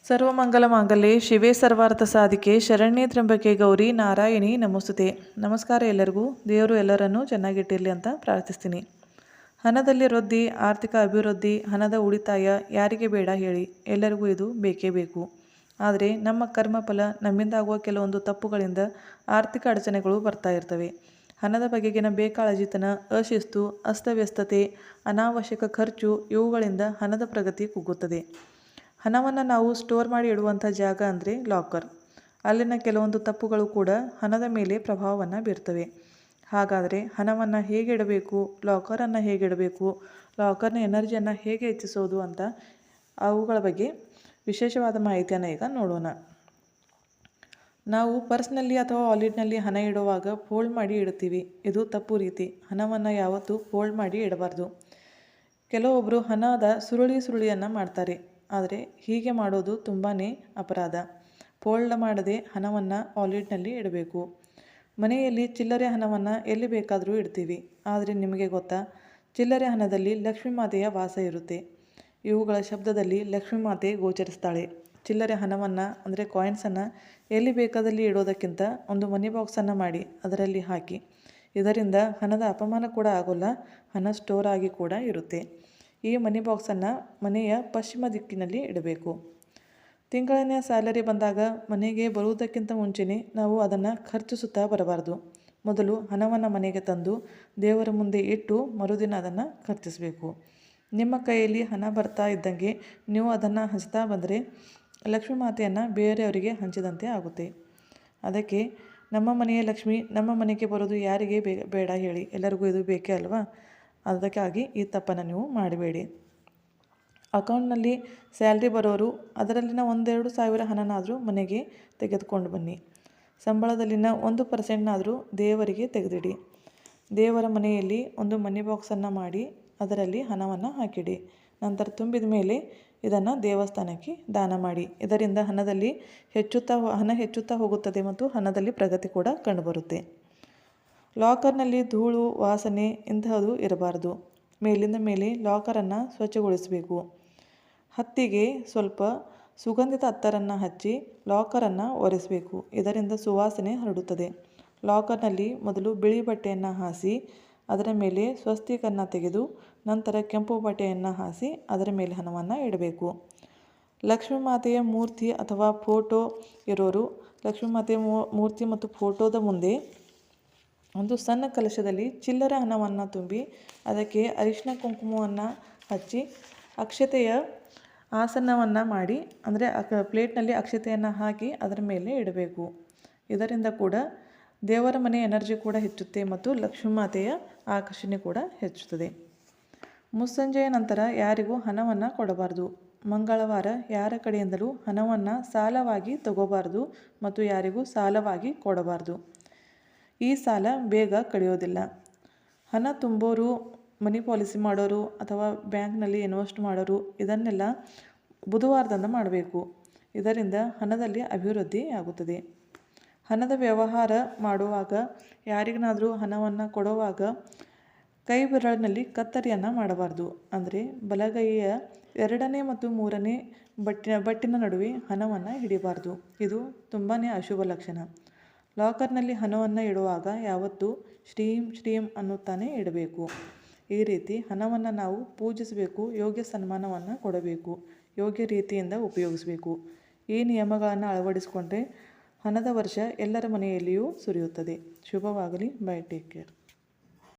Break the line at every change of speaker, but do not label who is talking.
ಸರ್ವಮಂಗಲಮಾಂಗಲ್ಯೆ ಶಿವೆ ಸರ್ವಾರ್ಥ ಸಾಧಿಕೆ ಶರಣ್ಯೆ ತ್ರ್ಯಂಬಕೆ ಗೌರಿ ನಾರಾಯಣಿ ನಮೋಸ್ತುತೆ. ನಮಸ್ಕಾರ ಎಲ್ಲರಿಗೂ. ದೇವರು ಎಲ್ಲರನ್ನೂ ಚೆನ್ನಾಗಿಟ್ಟಿರಲಿ ಅಂತ ಪ್ರಾರ್ಥಿಸ್ತೀನಿ. ಹಣದಲ್ಲಿ ವೃದ್ಧಿ, ಆರ್ಥಿಕ ಅಭಿವೃದ್ಧಿ, ಹಣದ ಉಳಿತಾಯ ಯಾರಿಗೆ ಬೇಡ ಹೇಳಿ, ಎಲ್ಲರಿಗೂ ಇದು ಬೇಕೇ ಬೇಕು. ಆದರೆ ನಮ್ಮ ಕರ್ಮಫಲ, ನಮ್ಮಿಂದಾಗುವ ಕೆಲವೊಂದು ತಪ್ಪುಗಳಿಂದ ಆರ್ಥಿಕ ಅಡಚಣೆಗಳು ಬರ್ತಾ ಇರ್ತವೆ. ಹಣದ ಬಗೆಗಿನ ಬೇಕಾಳಜಿತನ, ಅಶಿಸ್ತು, ಅಸ್ತವ್ಯಸ್ತತೆ, ಅನಾವಶ್ಯಕ ಖರ್ಚು ಇವುಗಳಿಂದ ಹಣದ ಪ್ರಗತಿ ಕುಗ್ಗುತ್ತದೆ. ಹಣವನ್ನು ನಾವು ಸ್ಟೋರ್ ಮಾಡಿ ಇಡುವಂಥ ಜಾಗ ಅಂದರೆ ಲಾಕರ್. ಅಲ್ಲಿನ ಕೆಲವೊಂದು ತಪ್ಪುಗಳು ಕೂಡ ಹಣದ ಮೇಲೆ ಪ್ರಭಾವವನ್ನು ಬೀರ್ತವೆ. ಹಾಗಾದರೆ ಹಣವನ್ನು ಹೇಗೆ ಇಡಬೇಕು, ಲಾಕರನ್ನು ಹೇಗೆ ಇಡಬೇಕು, ಲಾಕರ್ನ ಎನರ್ಜಿಯನ್ನು ಹೇಗೆ ಹೆಚ್ಚಿಸೋದು ಅಂತ ಅವುಗಳ ಬಗ್ಗೆ ವಿಶೇಷವಾದ ಮಾಹಿತಿಯನ್ನು ಈಗ ನೋಡೋಣ. ನಾವು ಪರ್ಸ್ನಲ್ಲಿ ಅಥವಾ ವಾಲೆಟ್ನಲ್ಲಿ ಹಣ ಇಡುವಾಗ ಫೋಲ್ಡ್ ಮಾಡಿ ಇಡ್ತೀವಿ. ಇದು ತಪ್ಪು ರೀತಿ. ಹಣವನ್ನು ಯಾವತ್ತೂ ಫೋಲ್ಡ್ ಮಾಡಿ ಇಡಬಾರ್ದು. ಕೆಲವೊಬ್ಬರು ಹಣದ ಸುರುಳಿಯನ್ನು ಮಾಡ್ತಾರೆ. ಆದರೆ ಹೀಗೆ ಮಾಡೋದು ತುಂಬಾ ಅಪರಾಧ. ಫೋಲ್ಡ್ ಮಾಡದೆ ಹಣವನ್ನು ವಾಲೆಟ್ನಲ್ಲಿ ಇಡಬೇಕು. ಮನೆಯಲ್ಲಿ ಚಿಲ್ಲರೆ ಹಣವನ್ನು ಎಲ್ಲಿ ಬೇಕಾದರೂ ಇಡ್ತೀವಿ. ಆದರೆ ನಿಮಗೆ ಗೊತ್ತಾ, ಚಿಲ್ಲರೆ ಹಣದಲ್ಲಿ ಲಕ್ಷ್ಮೀ ಮಾತೆಯ ವಾಸ ಇರುತ್ತೆ. ಇವುಗಳ ಶಬ್ದದಲ್ಲಿ ಲಕ್ಷ್ಮೀ ಮಾತೆ ಗೋಚರಿಸ್ತಾಳೆ. ಚಿಲ್ಲರೆ ಹಣವನ್ನು ಅಂದರೆ ಕಾಯಿನ್ಸನ್ನು ಎಲ್ಲಿ ಬೇಕಾದಲ್ಲಿ ಇಡೋದಕ್ಕಿಂತ ಒಂದು ಮನಿ ಬಾಕ್ಸನ್ನು ಮಾಡಿ ಅದರಲ್ಲಿ ಹಾಕಿ. ಇದರಿಂದ ಹಣದ ಅಪಮಾನ ಕೂಡ ಆಗೋಲ್ಲ, ಹಣ ಸ್ಟೋರ್ ಆಗಿ ಕೂಡ ಇರುತ್ತೆ. ಈ ಮನಿ ಬಾಕ್ಸನ್ನು ಮನೆಯ ಪಶ್ಚಿಮ ದಿಕ್ಕಿನಲ್ಲಿ ಇಡಬೇಕು. ತಿಂಗಳಿನ ಸ್ಯಾಲರಿ ಬಂದಾಗ ಮನೆಗೆ ಬರುವುದಕ್ಕಿಂತ ಮುಂಚೆನೇ ನಾವು ಅದನ್ನು ಖರ್ಚಿಸುತ್ತಾ ಬರಬಾರ್ದು. ಮೊದಲು ಹಣವನ್ನು ಮನೆಗೆ ತಂದು ದೇವರ ಮುಂದೆ ಇಟ್ಟು ಮರುದಿನ ಅದನ್ನು ಖರ್ಚಿಸಬೇಕು. ನಿಮ್ಮ ಕೈಯಲ್ಲಿ ಹಣ ಬರ್ತಾ ಇದ್ದಂಗೆ ನೀವು ಅದನ್ನು ಹಂಚ್ತಾ ಬಂದರೆ ಲಕ್ಷ್ಮೀ ಮಾತೆಯನ್ನು ಬೇರೆಯವರಿಗೆ ಹಂಚಿದಂತೆ ಆಗುತ್ತೆ. ಅದಕ್ಕೆ ನಮ್ಮ ಮನೆಯ ಲಕ್ಷ್ಮಿ ನಮ್ಮ ಮನೆಗೆ ಬರೋದು ಯಾರಿಗೆ ಬೇಡ ಹೇಳಿ, ಎಲ್ಲರಿಗೂ ಇದು ಬೇಕೇ ಅಲ್ವಾ? ಅದಕ್ಕಾಗಿ ಈ ತಪ್ಪನ್ನು ನೀವು ಮಾಡಬೇಡಿ. ಅಕೌಂಟ್ನಲ್ಲಿ ಸ್ಯಾಲ್ರಿ ಬರೋರು ಅದರಲ್ಲಿನ 1-2 ಸಾವಿರ ಹಣನಾದರೂ ಮನೆಗೆ ತೆಗೆದುಕೊಂಡು ಬನ್ನಿ. ಸಂಬಳದಲ್ಲಿನ 1% ದೇವರಿಗೆ ತೆಗೆದಿಡಿ. ದೇವರ ಮನೆಯಲ್ಲಿ ಒಂದು ಮನಿ ಬಾಕ್ಸನ್ನು ಮಾಡಿ ಅದರಲ್ಲಿ ಹಣವನ್ನು ಹಾಕಿಡಿ. ನಂತರ ತುಂಬಿದ ಮೇಲೆ ಇದನ್ನು ದೇವಸ್ಥಾನಕ್ಕೆ ದಾನ ಮಾಡಿ. ಇದರಿಂದ ಹಣ ಹೆಚ್ಚುತ್ತಾ ಹೋಗುತ್ತದೆ ಮತ್ತು ಹಣದಲ್ಲಿ ಪ್ರಗತಿ ಕೂಡ ಕಂಡುಬರುತ್ತೆ. ಲಾಕರ್ನಲ್ಲಿ ಧೂಳು, ವಾಸನೆ ಇಂತಹದ್ದು ಇರಬಾರ್ದು. ಮೇಲಿಂದ ಮೇಲೆ ಲಾಕರನ್ನು ಸ್ವಚ್ಛಗೊಳಿಸಬೇಕು. ಹತ್ತಿಗೆ ಸ್ವಲ್ಪ ಸುಗಂಧಿತ ಅತ್ತರನ್ನು ಹಚ್ಚಿ ಲಾಕರನ್ನು ಒರೆಸಬೇಕು. ಇದರಿಂದ ಸುವಾಸನೆ ಹರಡುತ್ತದೆ. ಲಾಕರ್ನಲ್ಲಿ ಮೊದಲು ಬಿಳಿ ಬಟ್ಟೆಯನ್ನು ಹಾಸಿ ಅದರ ಮೇಲೆ ಸ್ವಸ್ತಿಕನ್ನು ತೆಗೆದು ನಂತರ ಕೆಂಪು ಬಟ್ಟೆಯನ್ನು ಹಾಸಿ ಅದರ ಮೇಲೆ ಹಣವನ್ನು ಇಡಬೇಕು. ಲಕ್ಷ್ಮೀ ಮಾತೆಯ ಮೂರ್ತಿ ಅಥವಾ ಫೋಟೋ ಇರೋರು ಲಕ್ಷ್ಮೀ ಮಾತೆಯ ಮೂರ್ತಿ ಮತ್ತು ಫೋಟೋದ ಮುಂದೆ ಒಂದು ಸಣ್ಣ ಕಲಶದಲ್ಲಿ ಚಿಲ್ಲರೆ ಹಣವನ್ನು ತುಂಬಿ ಅದಕ್ಕೆ ಅರಿಶಿನ ಕುಂಕುಮವನ್ನು ಹಚ್ಚಿ ಅಕ್ಷತೆಯ ಆಸನವನ್ನು ಮಾಡಿ ಅಂದರೆ ಪ್ಲೇಟ್ನಲ್ಲಿ ಅಕ್ಷತೆಯನ್ನು ಹಾಕಿ ಅದರ ಮೇಲೆ ಇಡಬೇಕು. ಇದರಿಂದ ಕೂಡ ದೇವರ ಮನೆ ಎನರ್ಜಿ ಕೂಡ ಹೆಚ್ಚುತ್ತೆ ಮತ್ತು ಲಕ್ಷ್ಮೀ ಮಾತೆಯ ಆಕರ್ಷಣೆ ಕೂಡ ಹೆಚ್ಚುತ್ತದೆ. ಮುಸ್ಸಂಜೆಯ ನಂತರ ಯಾರಿಗೂ ಹಣವನ್ನು ಕೊಡಬಾರ್ದು. ಮಂಗಳವಾರ ಯಾರ ಕಡೆಯಿಂದಲೂ ಹಣವನ್ನು ಸಾಲವಾಗಿ ತಗೋಬಾರ್ದು ಮತ್ತು ಯಾರಿಗೂ ಸಾಲವಾಗಿ ಕೊಡಬಾರ್ದು. ಈ ಸಾಲ ಬೇಗ ಕಳೆಯೋದಿಲ್ಲ. ಹಣ ತುಂಬೋರು, ಮನಿ ಪಾಲಿಸಿ ಮಾಡೋರು ಅಥವಾ ಬ್ಯಾಂಕ್ನಲ್ಲಿ ಇನ್ವೆಸ್ಟ್ ಮಾಡೋರು ಇದನ್ನೆಲ್ಲ ಬುಧವಾರದಂದು ಮಾಡಬೇಕು. ಇದರಿಂದ ಹಣದಲ್ಲಿ ಅಭಿವೃದ್ಧಿ ಆಗುತ್ತದೆ. ಹಣದ ವ್ಯವಹಾರ ಮಾಡುವಾಗ ಯಾರಿಗನಾದರೂ ಹಣವನ್ನು ಕೊಡುವಾಗ ಕೈ ಬೆರಳಿನಲ್ಲಿ ಕತ್ತರಿಯನ್ನು ಮಾಡಬಾರ್ದು. ಅಂದರೆ ಬಲಗೈಯ 2ನೇ ಮತ್ತು 3ನೇ ಬಟ್ಟಿನ ನಡುವೆ ಹಣವನ್ನು ಹಿಡಿಬಾರ್ದು. ಇದು ತುಂಬಾ ಅಶುಭ ಲಕ್ಷಣ. ಲಾಕರ್ನಲ್ಲಿ ಹಣವನ್ನು ಇಡುವಾಗ ಯಾವತ್ತೂ ಶ್ರೀಂ ಶ್ರೀಂ ಅನ್ನುತ್ತಾನೆ ಇಡಬೇಕು. ಈ ರೀತಿ ಹಣವನ್ನು ನಾವು ಪೂಜಿಸಬೇಕು, ಯೋಗ್ಯ ಸನ್ಮಾನವನ್ನು ಕೊಡಬೇಕು, ಯೋಗ್ಯ ರೀತಿಯಿಂದ ಉಪಯೋಗಿಸಬೇಕು. ಈ ನಿಯಮಗಳನ್ನು ಅಳವಡಿಸಿಕೊಂಡ್ರೆ ಹಣದ ವರ್ಷ ಎಲ್ಲರ ಮನೆಯಲ್ಲಿಯೂ ಸುರಿಯುತ್ತದೆ. ಶುಭವಾಗಲಿ. ಬೈ. Take care.